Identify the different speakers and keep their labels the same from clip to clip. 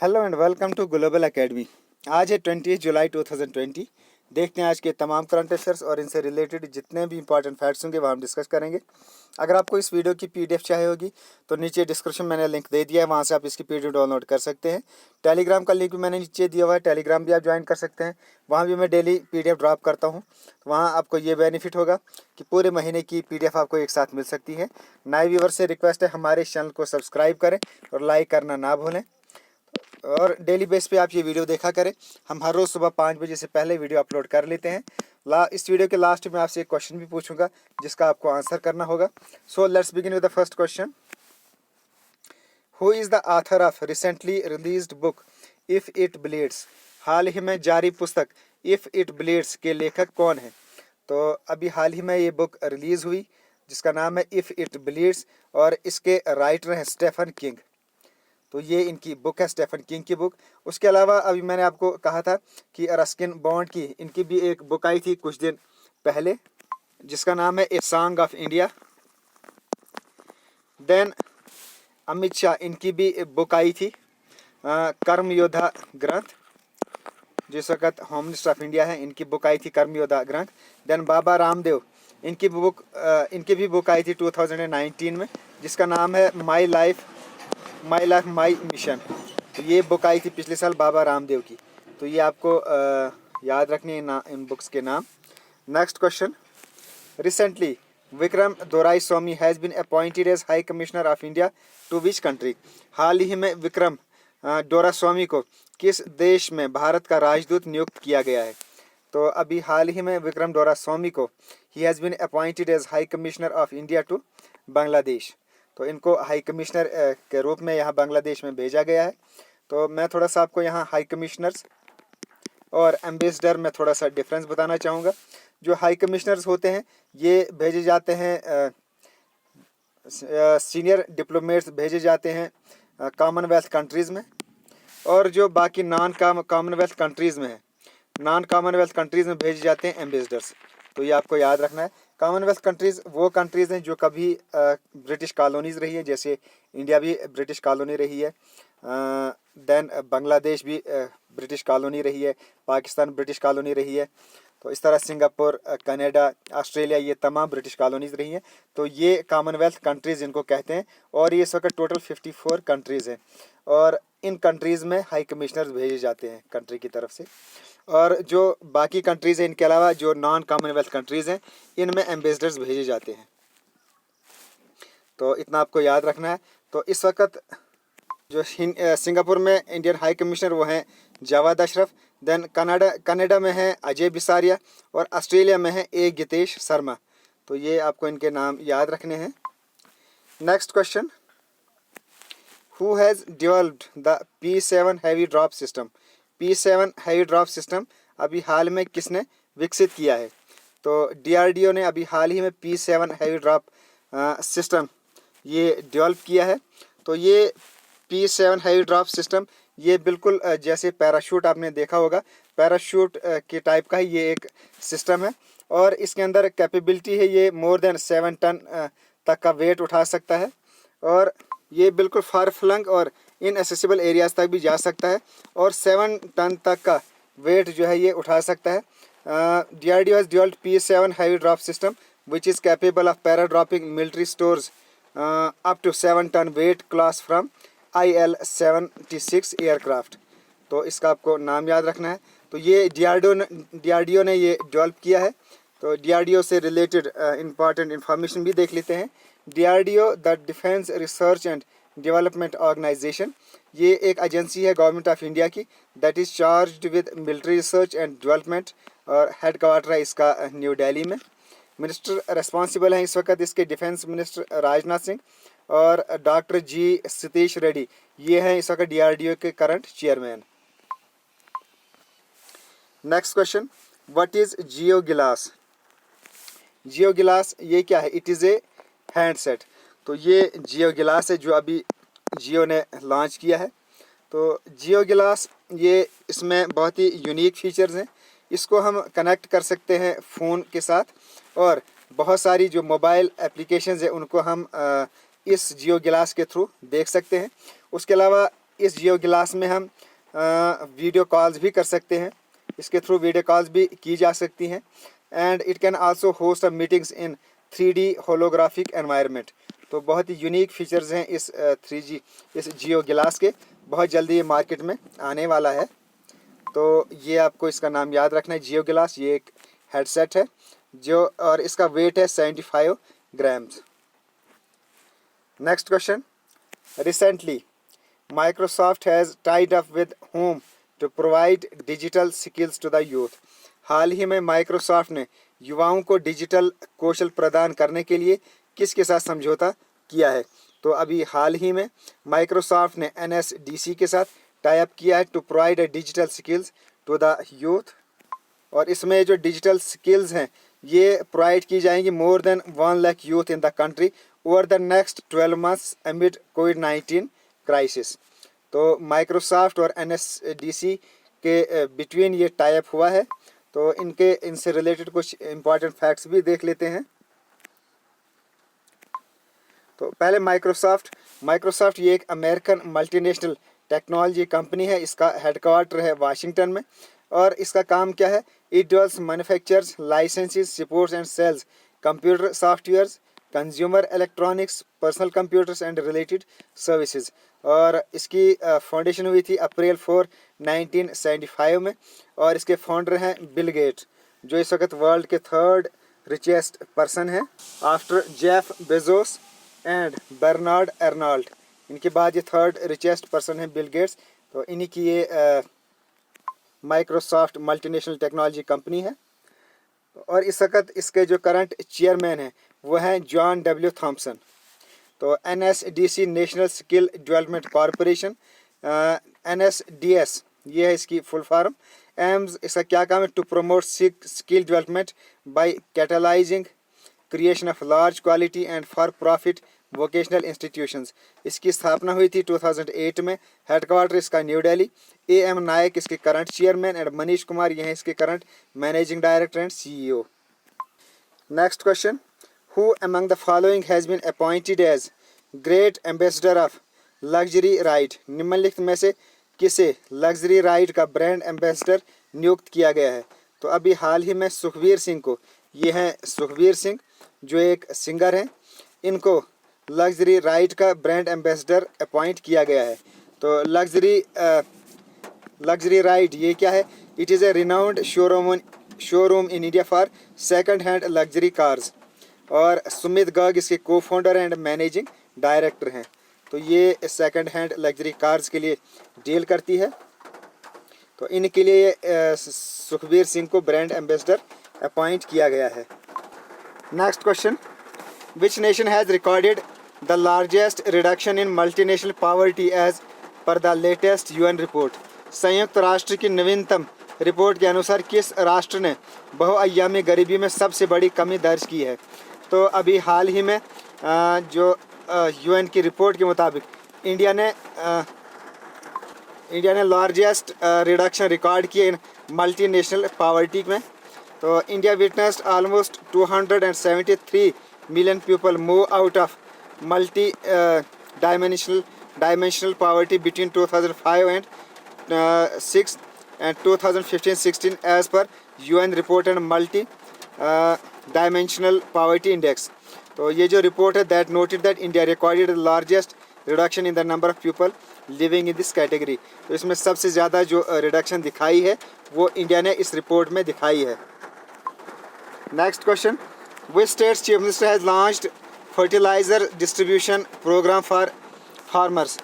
Speaker 1: Hello and welcome to global academy. आज है 20 जुलाई 2020। देखते हैं आज के तमाम करंट अफेयर्स और इनसे रिलेटेड जितने भी इंपॉर्टेंट फैक्ट्स होंगे वह हम डिस्कस करेंगे। अगर आपको इस वीडियो की पीडीएफ चाहिए होगी तो नीचे डिस्क्रिप्शन मैंने लिंक दे दिया है, वहाँ से आप इसकी पीडीएफ डाउनलोड कर सकते हैं। टेलीग्राम का लिंक भी मैंने नीचे दिया हुआ है, टेलीग्राम भी आप ज्वाइन कर सकते हैं। वहाँ भी मैं डेली पीडीएफ ड्रॉप करता हूँ, तो वहाँ आपको ये बेनिफिट होगा कि पूरे महीने की पीडीएफ आपको एक साथ मिल सकती है। नए व्यूअर से रिक्वेस्ट है हमारे चैनल को सब्सक्राइब करें और लाइक करना ना भूलें, और डेली बेस पे आप ये वीडियो देखा करें। हम हर रोज़ सुबह 5 बजे से पहले वीडियो अपलोड कर लेते हैं। इस वीडियो के लास्ट में आपसे एक क्वेश्चन भी पूछूंगा जिसका आपको आंसर करना होगा। So let's begin with the first question. Who is the author of recently released book if it bleeds? हाल ही में जारी पुस्तक इफ़ इट ब्लीड्स के लेखक कौन है? तो अभी हाल ही में ये बुक रिलीज़ हुई जिसका नाम है इफ़ इट ब्लीड्स, और इसके राइटर हैं स्टेफन किंग। तो ये इनकी बुक है, स्टेफन किंग की बुक। उसके अलावा अभी मैंने आपको कहा था कि रस्किन बॉन्ड की इनकी भी एक बुक आई थी कुछ दिन पहले जिसका नाम है A song of India. Then Amit Shah इनकी भी बुक आई थी कर्म योद्धा ग्रंथ, जिस वक्त होम मिनिस्टर ऑफ इंडिया है, इनकी बुक आई थी कर्म योद्धा ग्रंथ। देन बाबा रामदेव इनकी भी बुक आई थी 2019 में जिसका नाम है माई लाइफ माई मिशन। तो ये बुक आई थी पिछले साल बाबा रामदेव की। तो ये आपको याद रखनी है इन बुक्स के नाम। Next question. Recently Vikram Doraiswami has been appointed as high commissioner of India to which country? हाल ही में विक्रम दोराईस्वामी को किस देश में भारत का राजदूत नियुक्त किया गया है? तो अभी हाल ही में विक्रम दोराईस्वामी को he has been appointed as high commissioner of India to Bangladesh. तो इनको हाई कमिश्नर के रूप में यहाँ बांग्लादेश में भेजा गया है। तो मैं थोड़ा सा आपको यहाँ हाई कमिश्नर्स और एम्बेसडर में थोड़ा सा डिफरेंस बताना चाहूँगा। जो हाई कमिश्नर्स होते हैं ये भेजे जाते हैं, सीनियर डिप्लोमेट्स भेजे जाते हैं कॉमनवेल्थ कंट्रीज़ में, और जो बाकी नॉन कॉमनवेल्थ कंट्रीज़ में है, नॉन कॉमनवेल्थ कंट्रीज़ में भेजे जाते हैं एम्बेसडर्स। तो ये आपको याद रखना है। कॉमनवेल्थ कंट्रीज़ वो कंट्रीज़ हैं जो कभी ब्रिटिश कॉलोनीज़ रही है, जैसे इंडिया भी ब्रिटिश कॉलोनी रही है, देन बांग्लादेश भी ब्रिटिश कॉलोनी रही है, पाकिस्तान ब्रिटिश कॉलोनी रही है। तो इस तरह सिंगापुर, कनाडा, ऑस्ट्रेलिया, ये तमाम ब्रिटिश कॉलोनीज़ रही हैं। तो ये कॉमनवेल्थ कंट्रीज़ इनको कहते हैं, और ये इस वक्त टोटल 54 कंट्रीज़ हैं, और इन कंट्रीज़ में हाई कमिश्नर्स भेजे जाते हैं कंट्री की तरफ से। और जो बाकी कंट्रीज़ हैं इनके अलावा जो नॉन कॉमनवेल्थ कंट्रीज़ हैं इनमें एम्बेसडर्स भेजे जाते हैं। तो इतना आपको याद रखना है। तो इस वक्त जो सिंगापुर में इंडियन हाई कमिश्नर वो हैं जावेद अशरफ। देन कनाडा में है अजय बिसारिया, और ऑस्ट्रेलिया में है ए गितेश शर्मा। तो ये आपको इनके नाम याद रखने हैं। Next question. Who has developed the P7 heavy drop system? P7 heavy drop system अभी हाल में किसने विकसित किया है? तो DRDO ने अभी हाल ही में P7 हैवी ड्रॉप सिस्टम ये डेवलप किया है। तो ये P7 हैवी ड्रॉप सिस्टम ये बिल्कुल जैसे पैराशूट आपने देखा होगा, पैराशूट के टाइप का ही ये एक सिस्टम है, और इसके अंदर कैपेबिलिटी है ये मोर देन 7 टन तक का वेट उठा सकता है, और ये बिल्कुल फार फ्लंग और इनएसेसिबल एरियाज तक भी जा सकता है, और 7 टन तक का वेट जो है ये उठा सकता है। DRDO has developed P7 heavy drop system which is capable of para-dropping military stores up to 7 ton weight class from IL-76 aircraft. तो इसका आपको नाम याद रखना है। तो ये DRDO ने ये डेवलप किया है। तो DRDO से रिलेटेड इंपॉर्टेंट इन्फॉर्मेशन भी देख लेते हैं। DRDO the defence research and development organisation, ये एक एजेंसी है गवर्नमेंट ऑफ इंडिया की, that is charged with military research and development, और हेड क्वार्टर है इसका न्यू दिल्ली में। मिनिस्टर रिस्पॉन्सिबल हैं इस वक्त इसके डिफेंस मिनिस्टर राजनाथ सिंह, और डॉक्टर जी सतीश रेड्डी ये हैं इस वक्त DRDO के current chairman. Next question. What is Jio glass? Jio glass ये क्या है? It is a handset. तो ये जियो गिलास है जो अभी जियो ने लॉन्च किया है। तो जियो गिलास ये इसमें बहुत ही यूनिक फीचर्स हैं। इसको हम कनेक्ट कर सकते हैं फ़ोन के साथ, और बहुत सारी जो मोबाइल एप्लीकेशंस हैं उनको हम इस जियो गिलास के थ्रू देख सकते हैं। उसके अलावा इस जियो ग्लास में हम वीडियो कॉल्स भी कर सकते हैं, इसके थ्रू वीडियो कॉल्स भी की जा सकती हैं। And it can also host a meetings in 3D holographic environment. तो बहुत ही यूनिक फीचर्स हैं इस 3G इस जियो ग्लास के। बहुत जल्दी ये मार्केट में आने वाला है, तो ये आपको इसका नाम याद रखना है, जियो ग्लास। ये एक हेडसेट है जो, और इसका वेट है 75 grams. Next question, recently Microsoft has tied up with whom to provide digital skills to the youth? हाल ही में माइक्रोसॉफ्ट ने युवाओं को डिजिटल कौशल प्रदान करने के लिए किसके साथ समझौता किया है? तो अभी हाल ही में माइक्रोसॉफ्ट ने NSDC के साथ टाई अप किया है to provide digital skills to the youth. और इसमें जो डिजिटल स्किल्स हैं ये प्रोवाइड की जाएंगी more than 1 lakh youth in the country over the next 12 months एमिड covid crisis. तो माइक्रोसॉफ्ट और NSDC के बिटवीन ये टाई अप हुआ है। तो इनसे रिलेटेड कुछ इंपॉर्टेंट फैक्ट्स भी देख लेते हैं। तो पहले माइक्रोसॉफ्ट ये एक अमेरिकन मल्टीनेशनल टेक्नोलॉजी कंपनी है। इसका हेडक्वार्टर है वाशिंगटन में। और इसका काम क्या है? It develops, manufactures, licenses, supports and sells computer softwares, consumer electronics, personal computers and related services. और इसकी फाउंडेशन हुई थी अप्रैल 4, 1975 में। और इसके फाउंडर हैं बिल गेट्स, जो इस वक्त वर्ल्ड के 3rd रिचेस्ट पर्सन हैं after Jeff Bezos and Bernard Arnold. इनके बाद ये 3rd रिचेस्ट पर्सन हैं बिल गेट्स। तो इन्हीं की ये माइक्रोसॉफ्ट मल्टीनेशनल टेक्नोलॉजी कंपनी है। और इस वक्त इसके जो करंट चेयरमैन हैं वो हैं जॉन W. थॉम्सन। तो NSDC national skill development corporation, NSDS ये है इसकी फुल फॉर्म। एम्स इसका क्या काम है? To promote skill development by catalysing creation of large quality and for profit vocational institutions. इसकी स्थापना हुई थी 2008 में। हेडक्वार्टर इसका न्यू दिल्ली। AM नायक इसके current chairman and Manish Kumar ये हैं इसके current managing director and CEO। Next question, Who among the following has been appointed as Great Ambassador of Luxury Ride? निम्नलिखित में से किसे लग्जरी राइड का ब्रांड एम्बेसडर नियुक्त किया गया है? तो अभी हाल ही में सुखबीर सिंह को, ये हैं सुखबीर सिंह जो एक सिंगर हैं, इनको लग्जरी राइड का ब्रांड एम्बेसडर अपॉइंट किया गया है। तो लग्जरी राइड ये क्या है? It is A renowned showroom in India for second hand luxury cars. और सुमित गर्ग इसके को फाउंडर एंड मैनेजिंग डायरेक्टर हैं। तो ये सेकंड हैंड लग्जरी कार्स के लिए डील करती है। तो इनके लिए सुखबीर सिंह को ब्रांड एम्बेसडर अपॉइंट किया गया है। Next question, which nation has recorded the largest reduction in multinational poverty as per the latest UN report? संयुक्त राष्ट्र की नवीनतम रिपोर्ट के अनुसार किस राष्ट्र ने बहुआयामी गरीबी में सबसे बड़ी कमी दर्ज की है? तो अभी हाल ही में जो UN की रिपोर्ट के मुताबिक इंडिया ने लार्जेस्ट रिडक्शन रिकॉर्ड किए इन मल्टीनेशनल पॉवर्टी में। तो India witnessed almost 273 million people move out of multi dimensional poverty between 2005 and 6 and 2015-16 as per UN report and multi dimensional poverty index। तो ये जो रिपोर्ट है that noted that India recorded the largest reduction in the number of people living in this category। तो इसमें सबसे ज़्यादा जो reduction दिखाई है वो इंडिया ने इस रिपोर्ट में दिखाई है। Next question, which state's chief minister has launched fertilizer distribution program for farmers?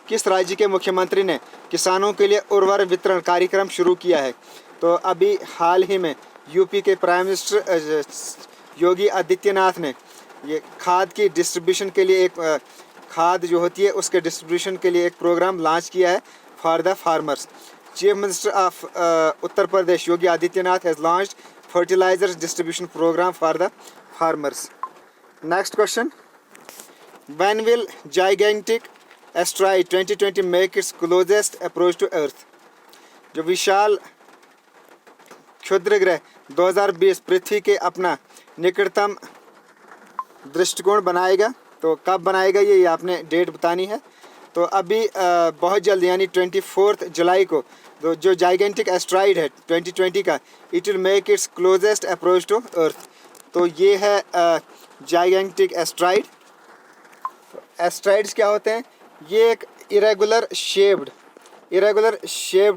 Speaker 1: किस राज्य के मुख्यमंत्री ने किसानों के लिए उर्वरक वितरण कार्यक्रम शुरू किया है? तो अभी हाल ही में यूपी के प्राइम मिनिस्टर योगी आदित्यनाथ ने ये खाद की डिस्ट्रीब्यूशन के लिए एक खाद जो होती है उसके डिस्ट्रीब्यूशन के लिए एक प्रोग्राम लॉन्च किया है for the farmers. Chief minister of Uttar Pradesh Yogi Adityanath has launched fertiliser distribution programme for the farmers. Next question, when will gigantic asteroid 2020 make its closest approach to earth? जो विशाल क्षुद्र ग्रह 2020 पृथ्वी के अपना निकटतम दृष्टिकोण बनाएगा। तो कब बनाएगा ये आपने डेट बतानी है। तो अभी बहुत जल्द यानी 24 जुलाई को जो जाइगेंटिक एस्ट्राइड है 2020 का, it will make its closest approach to earth. तो ये है जाइगेंटिक एस्ट्राइड। एस्ट्राइड्स क्या होते हैं? ये एक इरेगुलर शेप्ड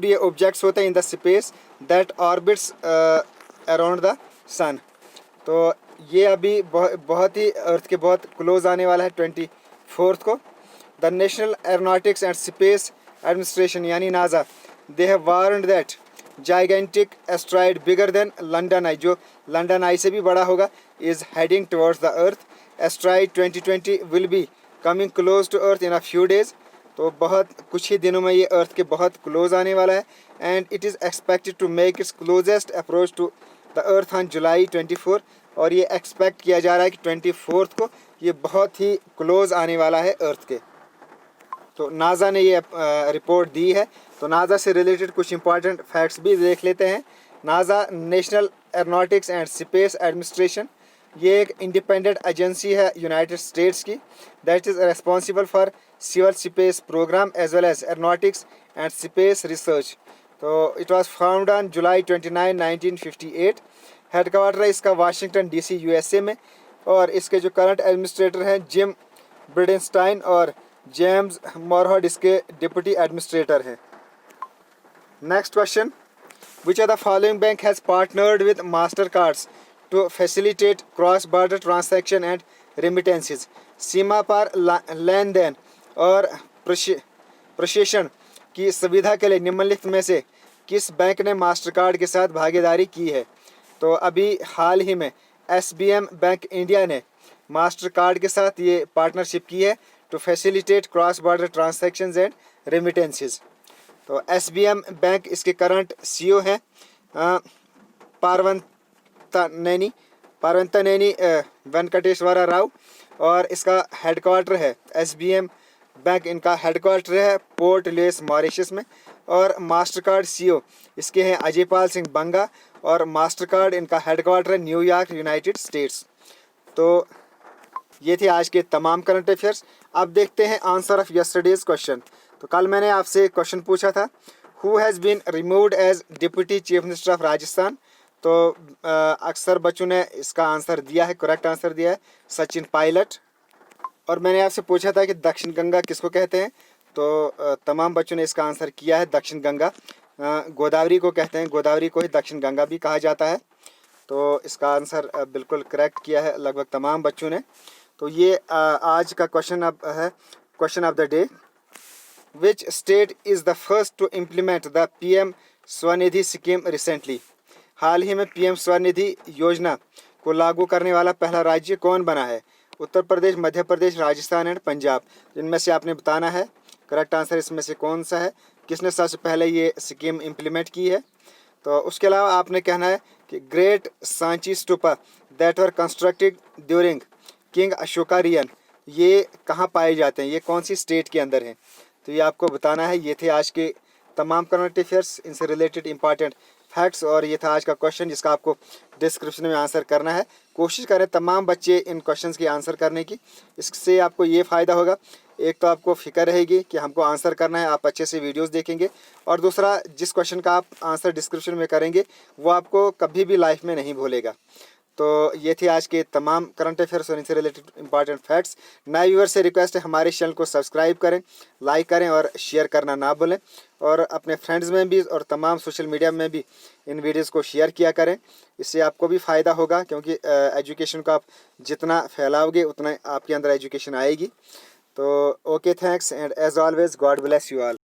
Speaker 1: ये ऑब्जेक्ट्स होते हैं in the space that orbits around the sun. तो ये अभी बहुत ही अर्थ के बहुत क्लोज आने वाला है 24 को। The national aeronautics and space administration यानी NASA, they have warned that gigantic asteroid bigger than London eye, जो लंदन आई से भी बड़ा होगा, is heading towards the earth. Asteroid 2020 will be coming close to earth in a few days. तो बहुत कुछ ही दिनों में ये अर्थ के बहुत क्लोज आने वाला है। And it is expected to make its closest approach to the earth on July 24। और ये एक्सपेक्ट किया जा रहा है कि 24 को ये बहुत ही क्लोज आने वाला है अर्थ के। तो नासा ने ये रिपोर्ट दी है। तो नासा से रिलेटेड कुछ इंपॉर्टेंट फैक्ट्स भी देख लेते हैं। NASA national aeronautics and space administration, ये एक इंडिपेंडेंट एजेंसी है यूनाइटेड स्टेट्स की, that is responsible for civil space program as well as aeronautics and space research. तो it was found on July 29, 1958। Headquarter है इसका वाशिंगटन DC USA में। और इसके जो करंट एडमिनिस्ट्रेटर हैं जिम ब्रिडेनस्टाइन और जेम्स मोरहड इसके डिप्टी एडमिनिस्ट्रेटर हैं। Next question, which are the following bank has partnered with Mastercards to facilitate cross border transaction and remittances. सीमा पार लेन देन और प्रशेषण की सुविधा के लिए निम्नलिखित में से किस बैंक ने मास्टर कार्ड के साथ भागीदारी की है? तो अभी हाल ही में SBM बैंक इंडिया ने मास्टर कार्ड के साथ ये पार्टनरशिप की है to facilitate cross border transactions and remittances. तो SBM बैंक इसके करंट CEO हैं पार्वंतनेनी वेंकटेश्वरा राव। और इसका हेडक्वार्टर है SBM बैंक, इनका हेडक्वार्टर है पोर्ट लुइस मॉरिशस में। और मास्टर कार्ड CEO इसके हैं अजयपाल सिंह बंगा। और मास्टर कार्ड इनका हेडक्वार्टर है न्यूयॉर्क, यूनाइटेड स्टेट्स। तो ये थे आज के तमाम करंट अफेयर्स। अब देखते हैं आंसर ऑफ यस्टरडेज क्वेश्चन। तो कल मैंने आपसे क्वेश्चन पूछा था, who has been removed as deputy chief minister of Rajasthan. तो अक्सर बच्चों ने इसका आंसर दिया है, करेक्ट आंसर दिया है सचिन पायलट। और मैंने आपसे पूछा था कि दक्षिण गंगा किसको कहते हैं। तो तमाम बच्चों ने इसका आंसर किया है दक्षिण गंगा। गोदावरी को कहते हैं, गोदावरी को ही दक्षिण गंगा भी कहा जाता है। तो इसका आंसर बिल्कुल करेक्ट किया है लगभग तमाम बच्चों ने। तो ये आज का क्वेश्चन अब है question of the day. Which state is the first to implement the PM Svanidhi scheme recently. हाल ही में PM स्वनिधि योजना को लागू करने वाला पहला राज्य कौन बना है? उत्तर प्रदेश, मध्य प्रदेश, राजस्थान एंड पंजाब। इनमें से आपने बताना है करेक्ट आंसर इसमें से कौन सा है, किसने सबसे पहले ये स्कीम इम्प्लीमेंट की है। तो उसके अलावा आपने कहना है कि great Sanchi stupa that were constructed during king अशोकारियन, ये कहाँ पाए जाते हैं, ये कौन सी स्टेट के अंदर हैं। तो ये आपको बताना है। ये थे आज के तमाम करंट अफेयर्स, इनसे रिलेटेड इंपॉर्टेंट फैक्ट्स। और ये था आज का क्वेश्चन जिसका आपको डिस्क्रिप्शन में आंसर करना है। कोशिश करें तमाम बच्चे इन क्वेश्चंस की आंसर करने की। इससे आपको ये फ़ायदा होगा, एक तो आपको फिक्र रहेगी कि हमको आंसर करना है, आप अच्छे से वीडियोस देखेंगे। और दूसरा, जिस क्वेश्चन का आप आंसर डिस्क्रिप्शन में करेंगे वो आपको कभी भी लाइफ में नहीं भूलेगा। तो ये थी आज के तमाम करंट अफेयर्स और इनसे रिलेटेड इंपॉर्टेंट फैक्ट्स। नए व्यूअर से रिक्वेस्ट है हमारे चैनल को सब्सक्राइब करें, लाइक करें और शेयर करना ना भूलें। और अपने फ्रेंड्स में भी और तमाम सोशल मीडिया में भी इन वीडियोस को शेयर किया करें। इससे आपको भी फ़ायदा होगा, क्योंकि एजुकेशन को आप जितना फैलाओगे उतना आपके अंदर एजुकेशन आएगी। तो okay, thanks and as always God bless you all.